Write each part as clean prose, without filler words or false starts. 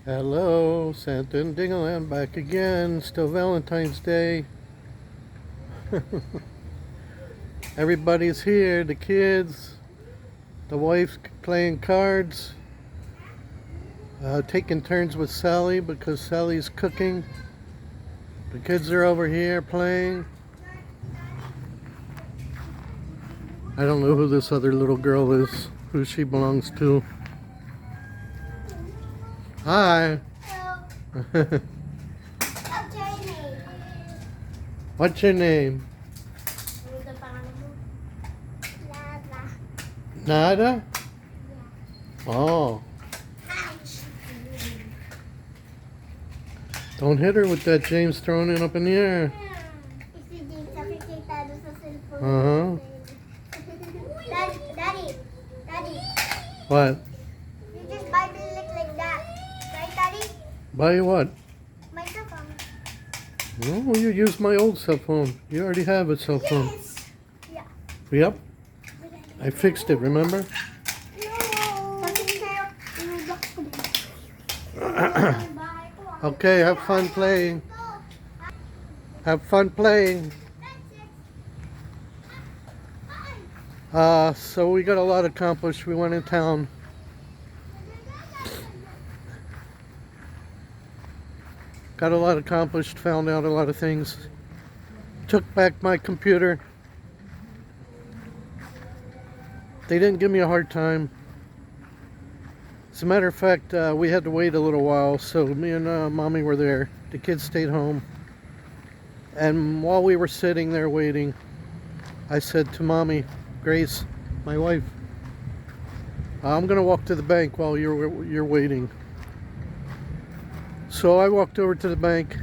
Hello, Santa and DINGALAN back again. Still Valentine's Day. Everybody's here. The kids, the wife's playing cards, taking turns with Sally because Sally's cooking. The kids are over here playing. I don't know who this other little girl is, who she belongs to. Hi. Hello. What's your name? What's your name? Lava. Nada? Oh. Don't hit her with that, James, throwing it up in the air. Uh-huh. Daddy, What? you just buy the lick like that. Right, Daddy? Buy you what? My cell phone. Oh, you use my old cell phone. You already have a cell phone. Yes. Yeah. Yep. I fixed it, remember? Okay, have fun playing. Have fun playing. So we got a lot accomplished. We went in town. Got a lot accomplished, found out a lot of things. Took back my computer. They didn't give me a hard time. As a matter of fact, we had to wait a little while, so me and Mommy were there. The kids stayed home. And while we were sitting there waiting, I said to Mommy, Grace, my wife, I'm gonna walk to the bank while you're waiting. So I walked over to the bank.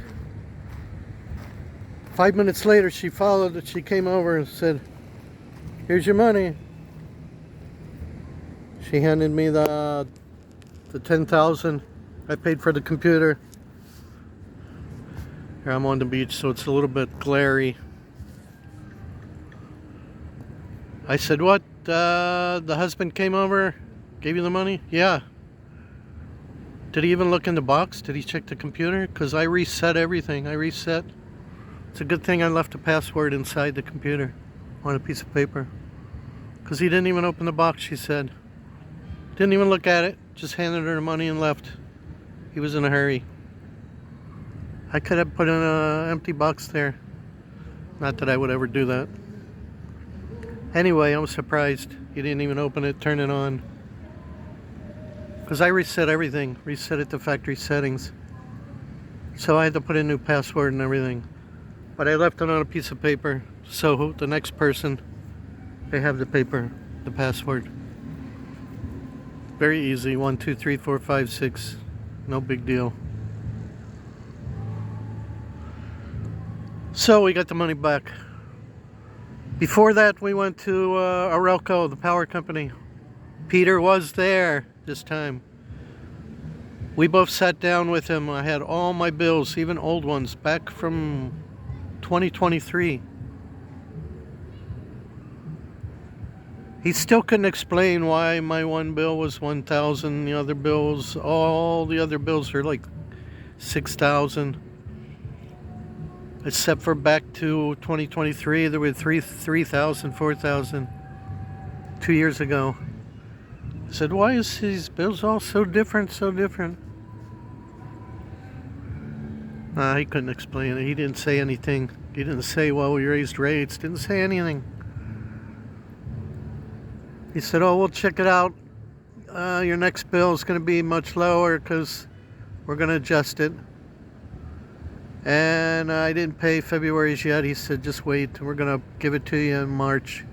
5 minutes later, she followed. She came over and said, "Here's your money." She handed me the $10,000 I paid for the computer. Here I'm on the beach, so it's a little bit glary. I said, "What? The husband came over, gave you the money?" "Yeah." "Did he even look in the box? Did he check the computer? Because I reset everything. It's a good thing I left a password inside the computer on a piece of paper. Because he didn't even open the box," she said. Didn't even look at it. Just handed her the money and left. He was in a hurry. I could have put in an empty box there. Not that I would ever do that. Anyway, I was surprised. He didn't even open it, turn it on. Because I reset everything. Reset it to factory settings. So I had to put in a new password and everything. But I left it on a piece of paper. So the next person, they have the paper, the password. Very easy. 1, 2, 3, 4, 5, 6. No big deal. So we got the money back. Before that, we went to Arelco, the power company. Peter was there this time. We both sat down with him. I had all my bills, even old ones, back from 2023. He still couldn't explain why my one bill was 1,000, the other bills, all the other bills are like 6,000. Except for back to 2023, there were 3,000, 4,000, 2 years ago. I said, "Why is these bills all so different, so different?" He couldn't explain it. He didn't say anything. He didn't say, "Well, we raised rates." Didn't say anything. He said, "Oh, we'll check it out. Your next bill is going to be much lower because we're going to adjust it." And I didn't pay February's yet. He said, "Just wait. We're going to give it to you in March.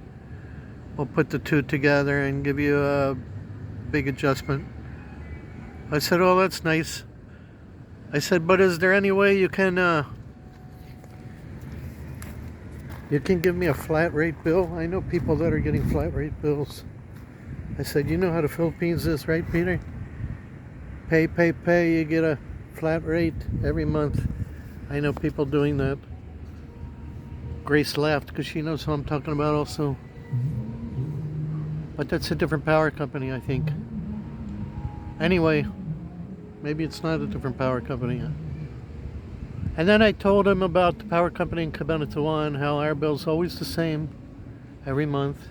We'll put the two together and give you a big adjustment." I said, "Oh, that's nice." I said, "But is there any way you can give me a flat rate bill? I know people that are getting flat rate bills." I said, "You know how the Philippines is, right, Peter? Pay, you get a flat rate every month." I know people doing that. Grace laughed because she knows who I'm talking about also. But that's a different power company, I think. Anyway, Maybe it's not a different power company. And then I told him about the power company in Cabanatuan, how our bill's always the same every month.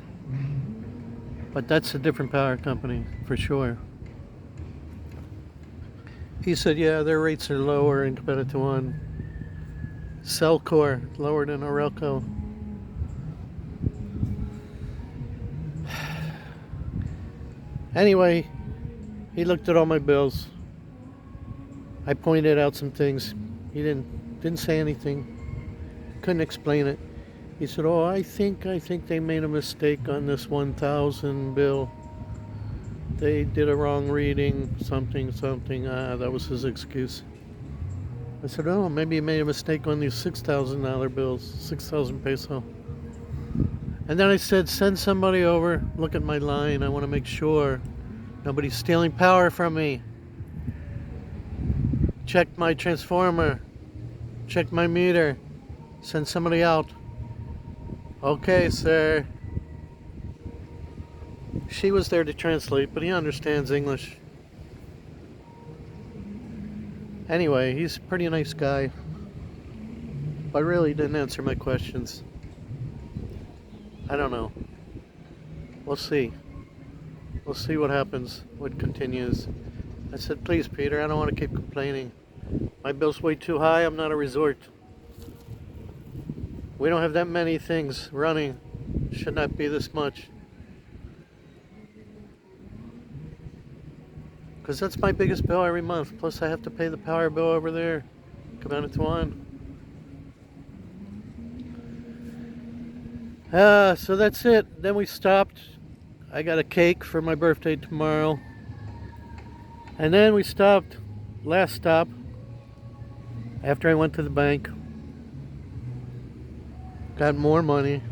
But that's a different power company for sure. He said, yeah, their rates are lower in Cabanatuan. Cellcore, lower than Orelco. Anyway, he looked at all my bills. I pointed out some things. He didn't say anything. Couldn't explain it. He said, "Oh, I think they made a mistake on this 1,000 bill. They did a wrong reading, something. That was his excuse." I said, "Oh, maybe you made a mistake on these $6,000 bills, 6,000 peso." And then I said, "Send somebody over, look at my line. I want to make sure nobody's stealing power from me. Check my transformer, check my meter, send somebody out." "Okay, sir." She was there to translate, but he understands English. Anyway, he's a pretty nice guy, but really didn't answer my questions. I don't know. We'll see. We'll see what happens, what continues. I said, "Please, Peter, I don't want to keep complaining. My bill's way too high. I'm not a resort. We don't have that many things running. Should not be this much." Because that's my biggest bill every month. Plus I have to pay the power bill over there. Cabanatuan. So that's it. Then we stopped. I got a cake for my birthday tomorrow. And then we stopped. Last stop. After I went to the bank. Got more money.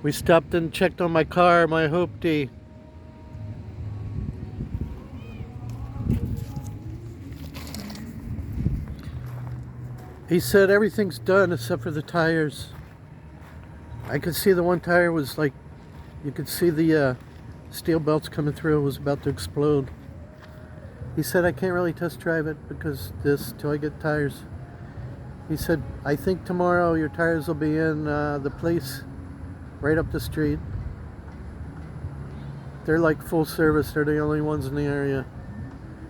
We stopped and checked on my car, my Hoopty. He said everything's done except for the tires. I could see the one tire was like, you could see the steel belts coming through. It was about to explode. He said, "I can't really test drive it because till I get tires." He said, "I think tomorrow your tires will be in the place right up the street. They're like full service. They're the only ones in the area.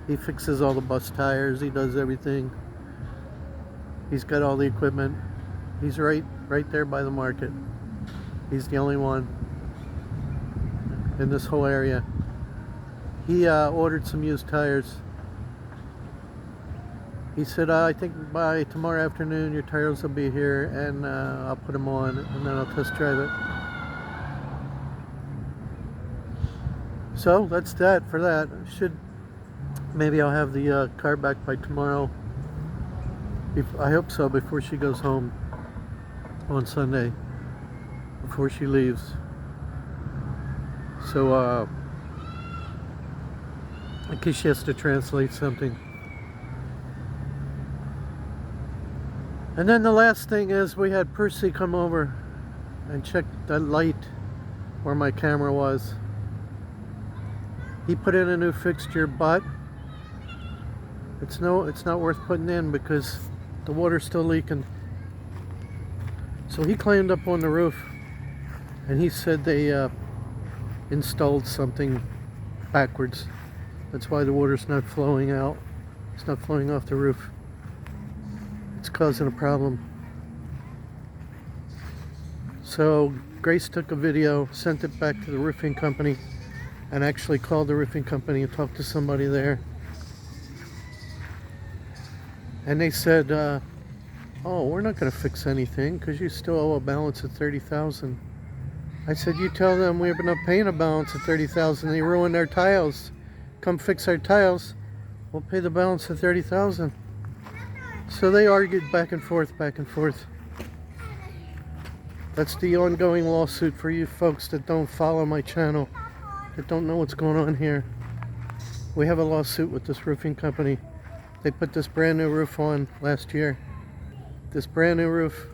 He fixes all the bus tires. He does everything. He's got all the equipment. He's right there by the market. He's the only one in this whole area." He ordered some used tires. He said, "I think by tomorrow afternoon your tires will be here and I'll put them on and then I'll test drive it." So that's that for that. Maybe I'll have the car back by tomorrow. I hope so, before she goes home on Sunday, before she leaves. So in case she has to translate something. And then the last thing is we had Percy come over and check that light where my camera was. He put in a new fixture, but it's not worth putting in because the water's still leaking. So he climbed up on the roof and he said they installed something backwards. That's why the water's not flowing out. It's not flowing off the roof. It's causing a problem. So Grace took a video, sent it back to the roofing company, and actually called the roofing company and talked to somebody there. And they said, "Oh, we're not going to fix anything because you still owe a balance of 30,000. I said, "You tell them we're not paying a balance of 30,000. They ruined our tiles. Come fix our tiles. We'll pay the balance of 30,000. So they argued back and forth. That's the ongoing lawsuit for you folks that don't follow my channel, that don't know what's going on here. We have a lawsuit with this roofing company. They put this brand new roof on last year. This brand new roof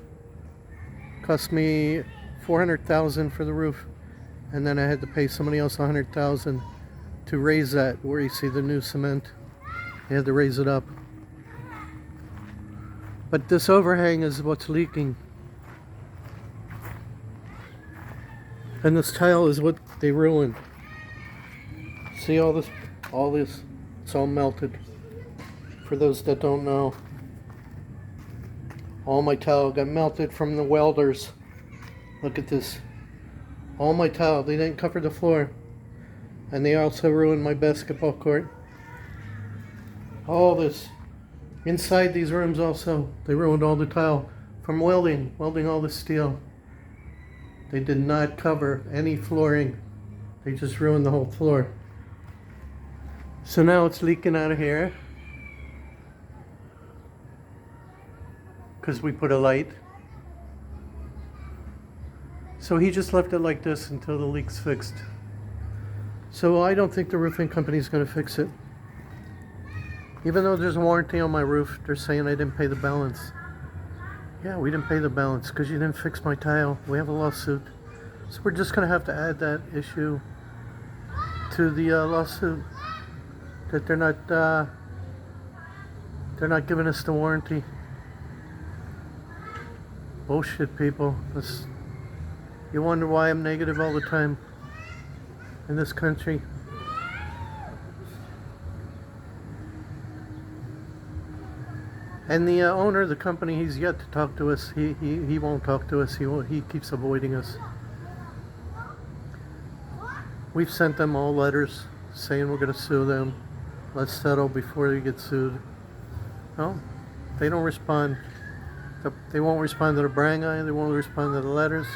cost me 400,000 for the roof, and then I had to pay somebody else 100,000 to raise that, where you see the new cement. They had to raise it up. But this overhang is what's leaking. And this tile is what they ruined. See all this, it's all melted. For those that don't know, all my tile got melted from the welders. Look at this. All my tile, they didn't cover the floor. And they also ruined my basketball court. All this. Inside these rooms also, they ruined all the tile from welding all the steel. They did not cover any flooring. They just ruined the whole floor. So now it's leaking out of here. Because we put a light. So he just left it like this until the leak's fixed. So I don't think the roofing company is going to fix it. Even though there's a warranty on my roof, they're saying I didn't pay the balance. Yeah, we didn't pay the balance because you didn't fix my tile. We have a lawsuit. So we're just going to have to add that issue to the lawsuit. That they're not giving us the warranty. Bullshit, people. You wonder why I'm negative all the time in this country. And the owner of the company, he's yet to talk to us. He won't talk to us. He keeps avoiding us. We've sent them all letters saying we're going to sue them. Let's settle before they get sued. No, they don't respond. They won't respond to the barangay. They won't respond to the letters.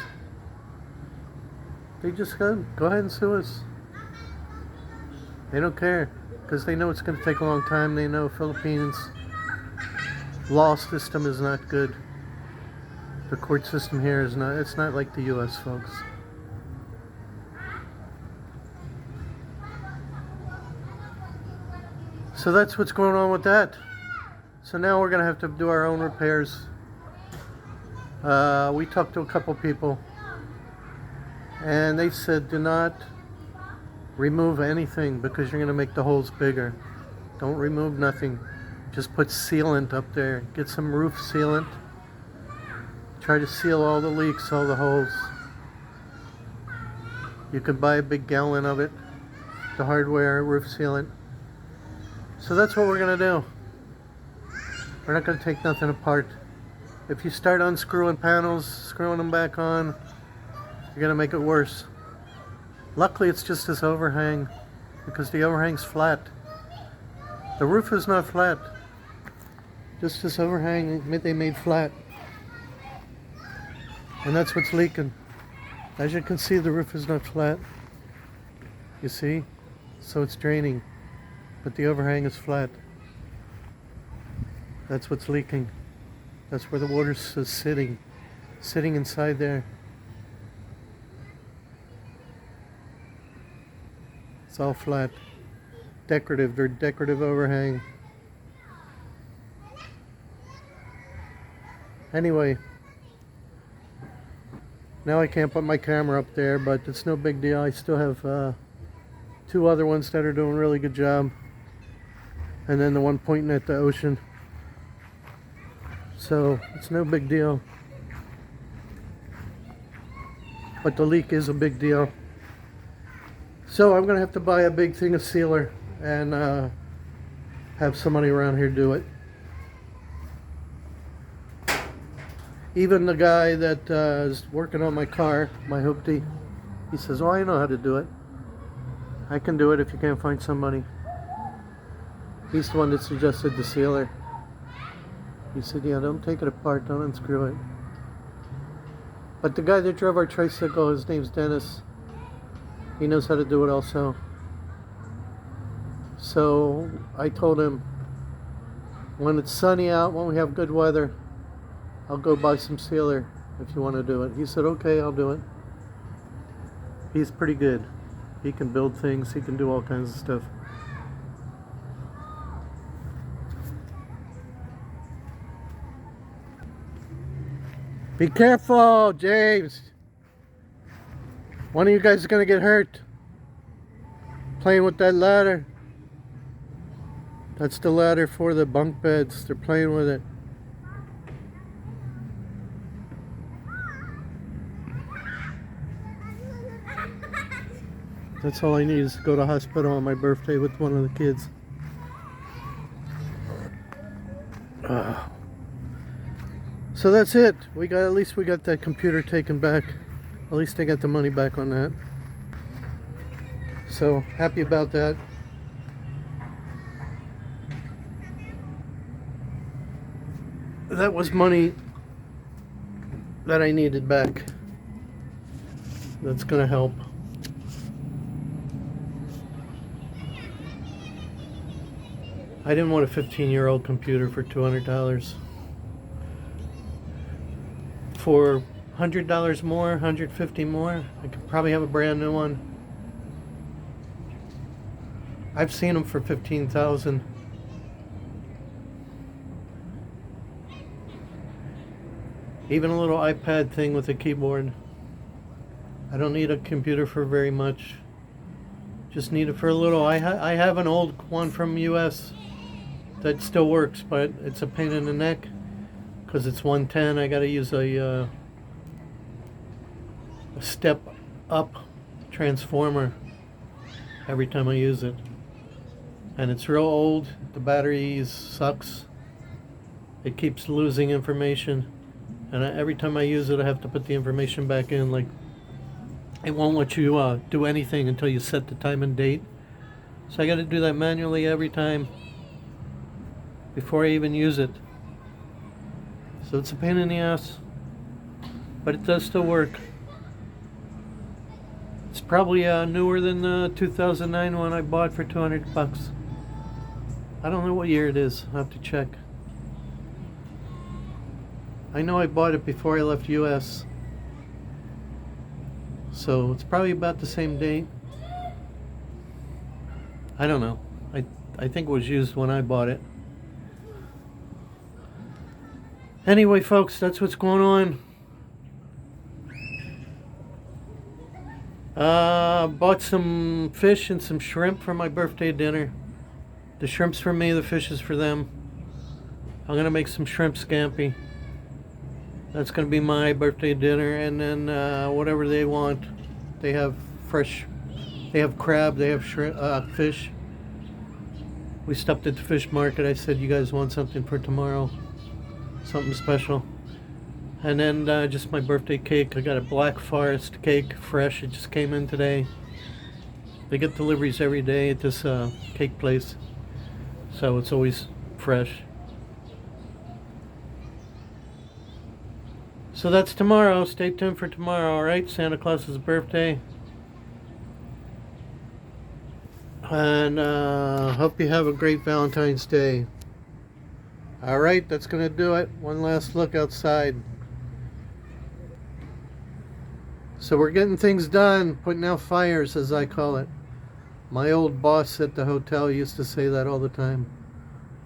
They just go ahead and sue us. They don't care because they know it's going to take a long time. They know Philippines law system is not good. The court system here is not, it's not like the US, folks. So that's what's going on with that. So now we're going to have to do our own repairs. We talked to a couple people and they said do not remove anything because you're going to make the holes bigger. Don't remove nothing. Just put sealant up there. Get some roof sealant. Try to seal all the leaks, all the holes. You can buy a big gallon of it, the hardware roof sealant. So that's what we're going to do. We're not going to take nothing apart. If you start unscrewing panels, screwing them back on, you're going to make it worse. Luckily, it's just this overhang because the overhang's flat. The roof is not flat. Just this overhang they made flat. And that's what's leaking. As you can see, the roof is not flat. You see? So it's draining. But the overhang is flat. That's what's leaking. That's where the water's sitting inside there. It's all flat. Decorative, they're decorative overhang. Anyway, now I can't put my camera up there, but it's no big deal. I still have two other ones that are doing a really good job. And then the one pointing at the ocean. So it's no big deal. But the leak is a big deal. So I'm going to have to buy a big thing of sealer and have somebody around here do it. Even the guy that is working on my car, my hoopty, he says, "Oh, I know how to do it. I can do it if you can't find somebody." He's the one that suggested the sealer. He said, "Yeah, don't take it apart, don't unscrew it." But the guy that drove our tricycle, his name's Dennis. He knows how to do it also. So I told him, when it's sunny out, when we have good weather, I'll go buy some sealer if you want to do it. He said, "Okay, I'll do it." He's pretty good. He can build things. He can do all kinds of stuff. Be careful, James. One of you guys is going to get hurt. playing with that ladder. That's the ladder for the bunk beds. They're playing with it. That's all I need is to go to the hospital on my birthday with one of the kids. So that's it. At least we got that computer taken back. At least I got the money back on that. So happy about that. That was money that I needed back. That's gonna help. I didn't want a 15-year-old computer for $200. For $100 more, $150 more, I could probably have a brand new one. I've seen them for $15,000. Even a little iPad thing with a keyboard. I don't need a computer for very much. Just need it for a little. I have an old one from US that still works, but it's a pain in the neck because it's 110. I gotta use a step up transformer every time I use it, and it's real old. The battery sucks. It keeps losing information, and every time I use it I have to put the information back in. Like, it won't let you do anything until you set the time and date, so I got to do that manually every time before I even use it. So it's a pain in the ass, but it does still work. It's probably newer than the 2009 one I bought for $200. I don't know what year it is. I'll have to check. I know I bought it before I left US, so it's probably about the same date. I don't know. I think it was used when I bought it. Anyway, folks, that's what's going on. Bought some fish and some shrimp for my birthday dinner. The shrimp's for me, the fish is for them. I'm gonna make some shrimp scampi. That's gonna be my birthday dinner, and then whatever they want. They have fresh. They have crab. They have shrimp, fish. We stopped at the fish market. I said, "You guys want something for tomorrow? Something special?" And then just my birthday cake. I got a Black Forest cake, fresh. It just came in today. They get deliveries every day at this cake place, so it's always fresh. So that's tomorrow. Stay tuned for tomorrow, alright? Santa Claus's birthday. And hope you have a great Valentine's Day. Alright, that's going to do it. One last look outside. So we're getting things done, putting out fires, as I call it. My old boss at the hotel used to say that all the time.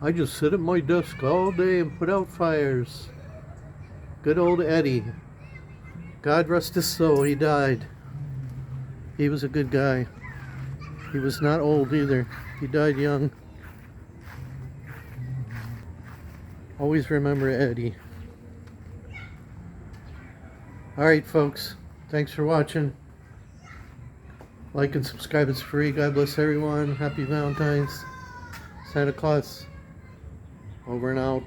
I just sit at my desk all day and put out fires. Good old Eddie. God rest his soul, he died. He was a good guy. He was not old either. He died young. Always remember Eddie. Alright, folks. Thanks for watching. Like and subscribe, it's free. God bless everyone. Happy Valentine's. Santa Claus. Over and out.